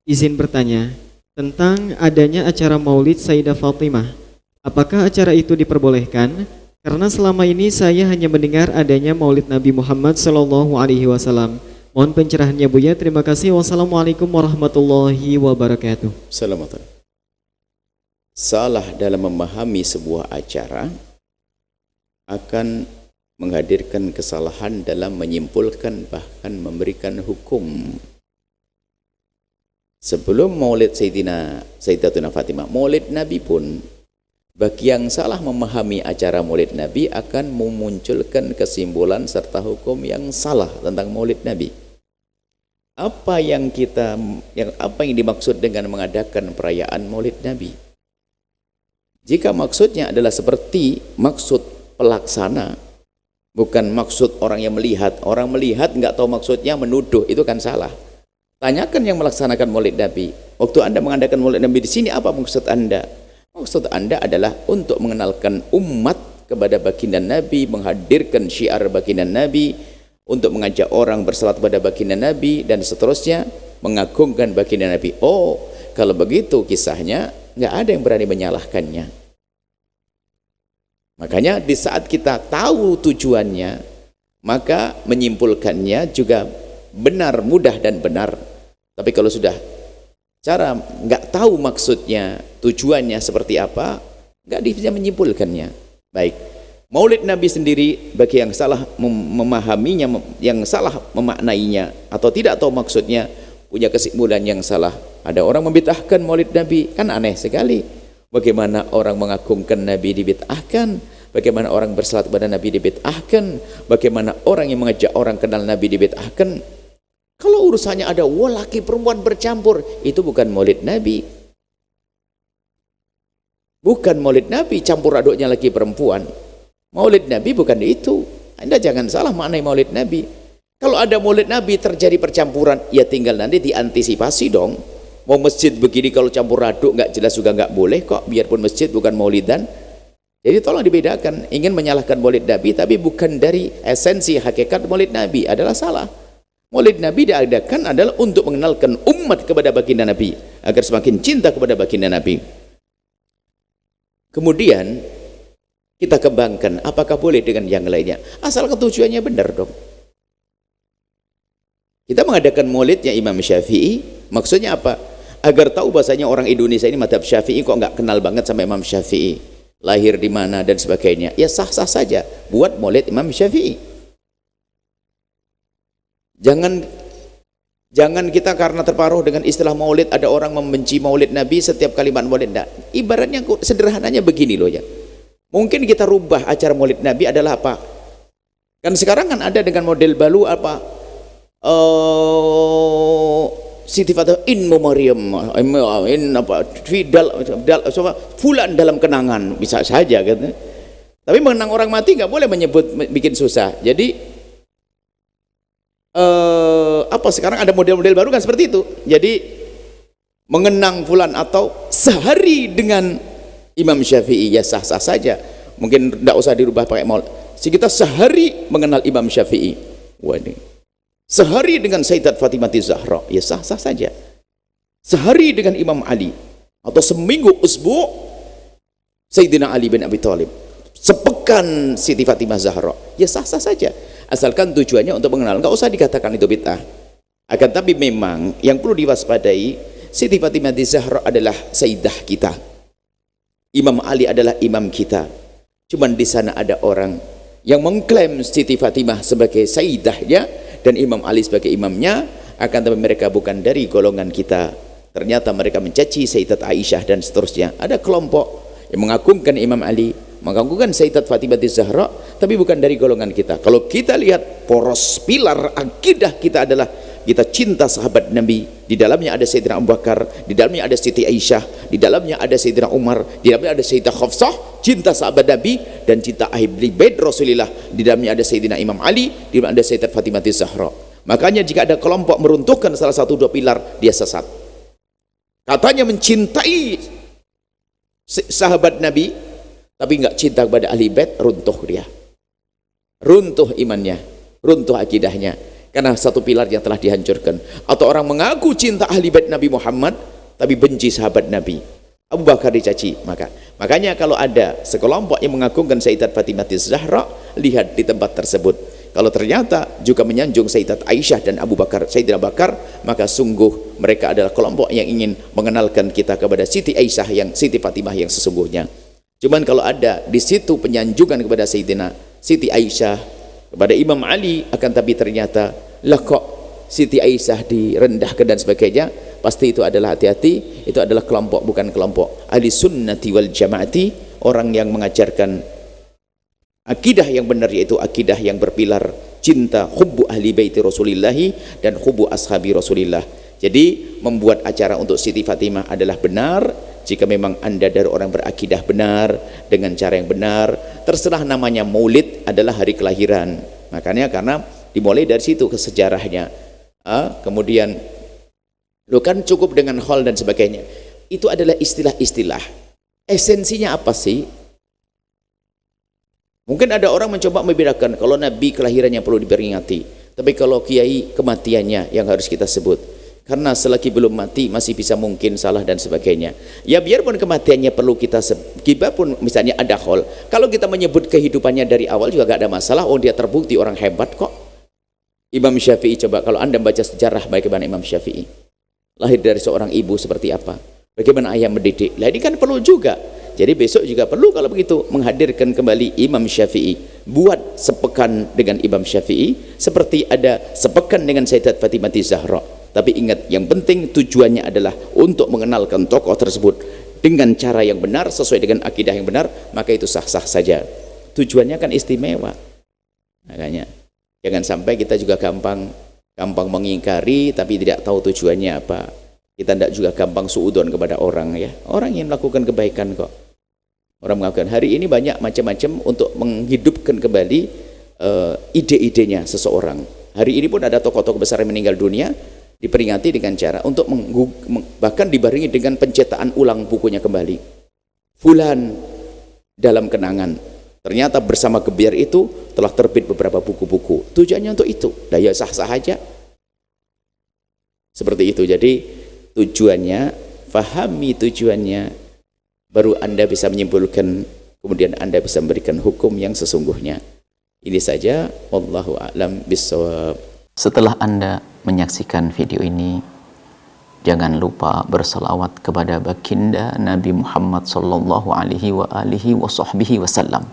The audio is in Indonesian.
Izin bertanya tentang adanya acara Maulid Sayyidah Fatimah. Apakah acara itu diperbolehkan? Karena selama ini saya hanya mendengar adanya Maulid Nabi Muhammad SAW. Mohon pencerahannya Buya. Terima kasih. Wassalamualaikum warahmatullahi wabarakatuh. Assalamualaikum. Salah dalam memahami sebuah acara akan menghadirkan kesalahan dalam menyimpulkan bahkan memberikan hukum. Sebelum Maulid Sayyidatuna Fatimah, Maulid Nabi pun, bagi yang salah memahami acara Maulid Nabi akan memunculkan kesimpulan serta hukum yang salah tentang Maulid Nabi. Apa yang dimaksud dengan mengadakan perayaan Maulid Nabi? Jika maksudnya adalah seperti maksud pelaksana, bukan maksud orang yang melihat. Orang melihat nggak tahu maksudnya, menuduh, itu kan salah. Tanyakan yang melaksanakan Maulid Nabi. Waktu Anda mengadakan Maulid Nabi di sini, apa maksud Anda? Maksud Anda adalah untuk mengenalkan umat kepada baginda Nabi, menghadirkan syiar baginda Nabi, untuk mengajak orang bersalat kepada baginda Nabi, dan seterusnya, mengagungkan baginda Nabi. Oh, kalau begitu kisahnya, nggak ada yang berani menyalahkannya. Makanya di saat kita tahu tujuannya, maka menyimpulkannya juga benar, mudah dan benar. Tapi kalau sudah cara nggak tahu maksudnya, tujuannya seperti apa, nggak bisa menyimpulkannya. Baik, Maulid Nabi sendiri bagi yang salah memahaminya, yang salah memaknainya atau tidak tahu maksudnya, punya kesimpulan yang salah. Ada orang membid'ahkan Maulid Nabi, kan aneh sekali. Bagaimana orang mengagungkan Nabi dibid'ahkan? Bagaimana orang bersalat kepada Nabi dibid'ahkan? Bagaimana orang yang mengajak orang kenal Nabi dibid'ahkan? Kalau urusannya ada laki perempuan bercampur, itu bukan Maulid Nabi. Bukan Maulid Nabi, campur aduknya laki perempuan. Maulid Nabi bukan itu. Anda jangan salah maknai Maulid Nabi. Kalau ada Maulid Nabi terjadi percampuran, ya tinggal nanti diantisipasi dong. Mau masjid begini kalau campur aduk nggak jelas juga nggak boleh kok, biarpun masjid bukan maulidan. Jadi tolong dibedakan. Ingin menyalahkan Maulid Nabi tapi bukan dari esensi hakikat Maulid Nabi adalah salah. Maulid Nabi diadakan adalah untuk mengenalkan umat kepada baginda Nabi agar semakin cinta kepada baginda Nabi. Kemudian kita kembangkan apakah boleh dengan yang lainnya, asal tujuannya benar dong. Kita mengadakan maulidnya Imam Syafi'i, maksudnya apa? Agar tahu bahasanya orang Indonesia ini madhab Syafi'i kok nggak kenal banget sama Imam Syafi'i, lahir di mana dan sebagainya. Ya sah-sah saja buat maulid Imam Syafi'i. Jangan kita karena terparuh dengan istilah maulid, ada orang membenci maulid Nabi setiap kalimat maulid. Nah, ibaratnya sederhananya begini loh ya. Mungkin kita rubah acara maulid Nabi adalah apa? Kan sekarang kan ada dengan model baru apa? Siti Fatimah in memoriam, in apa? Fulan dalam kenangan, bisa saja kan. Tapi mengenang orang mati nggak boleh menyebut, bikin susah. Jadi sekarang ada model-model baru kan seperti itu. Jadi mengenang fulan atau sehari dengan Imam Syafi'i, ya sah-sah saja. Mungkin tidak usah dirubah pakai maulid. Kita sehari mengenal Imam Syafi'i. Wah ini. Sehari dengan Sayyidat Fatimah Zahra, ya sah-sah saja. Sehari dengan Imam Ali atau seminggu usbu Sayyidina Ali bin Abi Thalib. Sepekan Siti Fatimah Zahra, ya sah-sah saja. Asalkan tujuannya untuk mengenal, nggak usah dikatakan itu bid'ah. Akan tapi memang yang perlu diwaspadai, Siti Fatimah Zahra adalah sayyidah kita, Imam Ali adalah imam kita. Cuman di sana ada orang yang mengklaim Siti Fatimah sebagai sayyidahnya dan Imam Ali sebagai imamnya, akan tapi mereka bukan dari golongan kita. Ternyata mereka mencaci Sayyidat Aisyah dan seterusnya. Ada kelompok yang mengagungkan Imam Ali, mengagungkan Sayyidat Fatimah Zahra, tapi bukan dari golongan kita. Kalau kita lihat poros pilar akidah kita adalah kita cinta sahabat Nabi, di dalamnya ada Sayyidina Abu Bakar, di dalamnya ada Siti Aisyah, di dalamnya ada Sayyidina Umar, di dalamnya ada Sayyidah Hafsah, cinta sahabat Nabi dan cinta ahli bait Rasulullah, di dalamnya ada Sayyidina Imam Ali, di dalamnya ada Sayyidat Fatimah Zahra. Makanya jika ada kelompok meruntuhkan salah satu dua pilar, dia sesat. Katanya mencintai sahabat Nabi tapi nggak cinta kepada ahli bait, runtuh dia, runtuh imannya, runtuh akidahnya. karena satu pilar yang telah dihancurkan. Atau orang mengaku cinta ahli bait Nabi Muhammad tapi benci sahabat Nabi. Abu Bakar dicaci. Makanya kalau ada sekelompok yang mengagungkan Sayyidat Fatimah Zahra, lihat di tempat tersebut. Kalau ternyata juga menyanjung Sayyidat Aisyah dan Abu Bakar, Sayyidina Bakar, maka sungguh mereka adalah kelompok yang ingin mengenalkan kita kepada Siti Aisyah yang Siti Fatimah yang sesungguhnya. Cuman kalau ada di situ penyanjungan kepada Sayyidina Siti Aisyah, kepada Imam Ali, akan tapi ternyata lah kok Siti Aisyah direndahkan dan sebagainya, pasti itu adalah hati-hati, itu adalah kelompok bukan kelompok ahli sunnati wal jamaati, orang yang mengajarkan akidah yang benar, yaitu akidah yang berpilar cinta hubbu ahli baiti Rasulillahi dan hubbu ashabi Rasulillah. Jadi membuat acara untuk Siti Fatimah adalah benar jika memang Anda dari orang berakidah benar dengan cara yang benar. Terserah namanya maulid adalah hari kelahiran, makanya karena dimulai dari situ ke sejarahnya. Kemudian lo kan cukup dengan hall dan sebagainya, itu adalah istilah-istilah. Esensinya apa sih? Mungkin ada orang mencoba membedakan, kalau Nabi kelahirannya perlu diperingati, tapi kalau kiai kematiannya yang harus kita sebut, karena selagi belum mati masih bisa mungkin salah dan sebagainya. Ya biarpun kematiannya perlu kita pun misalnya ada hall, kalau kita menyebut kehidupannya dari awal juga gak ada masalah. Oh, dia terbukti orang hebat kok. Imam Syafi'i, coba kalau Anda baca sejarah bagaimana Imam Syafi'i lahir dari seorang ibu seperti apa, bagaimana ayah mendidik. Lah ini kan perlu juga. Jadi besok juga perlu kalau begitu menghadirkan kembali Imam Syafi'i, buat sepekan dengan Imam Syafi'i seperti ada sepekan dengan Sayyidat Fatimah Zahra. Tapi ingat, yang penting tujuannya adalah untuk mengenalkan tokoh tersebut dengan cara yang benar, sesuai dengan akidah yang benar, maka itu sah-sah saja. Tujuannya kan istimewa. Makanya jangan sampai kita juga gampang mengingkari tapi tidak tahu tujuannya apa. Kita tidak juga gampang suudon kepada orang, ya. Orang yang melakukan kebaikan kok. Orang melakukan hari ini banyak macam-macam untuk menghidupkan kembali ide-idenya seseorang. Hari ini pun ada tokoh-tokoh besar yang meninggal dunia, diperingati dengan cara untuk bahkan dibarengi dengan pencetakan ulang bukunya kembali. Fulan dalam kenangan. Ternyata bersama gebiar itu telah terbit beberapa buku-buku. Tujuannya untuk itu. Nah ya sah-sah aja. Seperti itu. Jadi tujuannya, fahami tujuannya, baru Anda bisa menyimpulkan, kemudian Anda bisa memberikan hukum yang sesungguhnya. Ini saja, wallahu a'lam bissawab. Setelah Anda menyaksikan video ini, jangan lupa berselawat kepada baginda Nabi Muhammad sallallahu alaihi wa alihi wa sahbihi wasallam.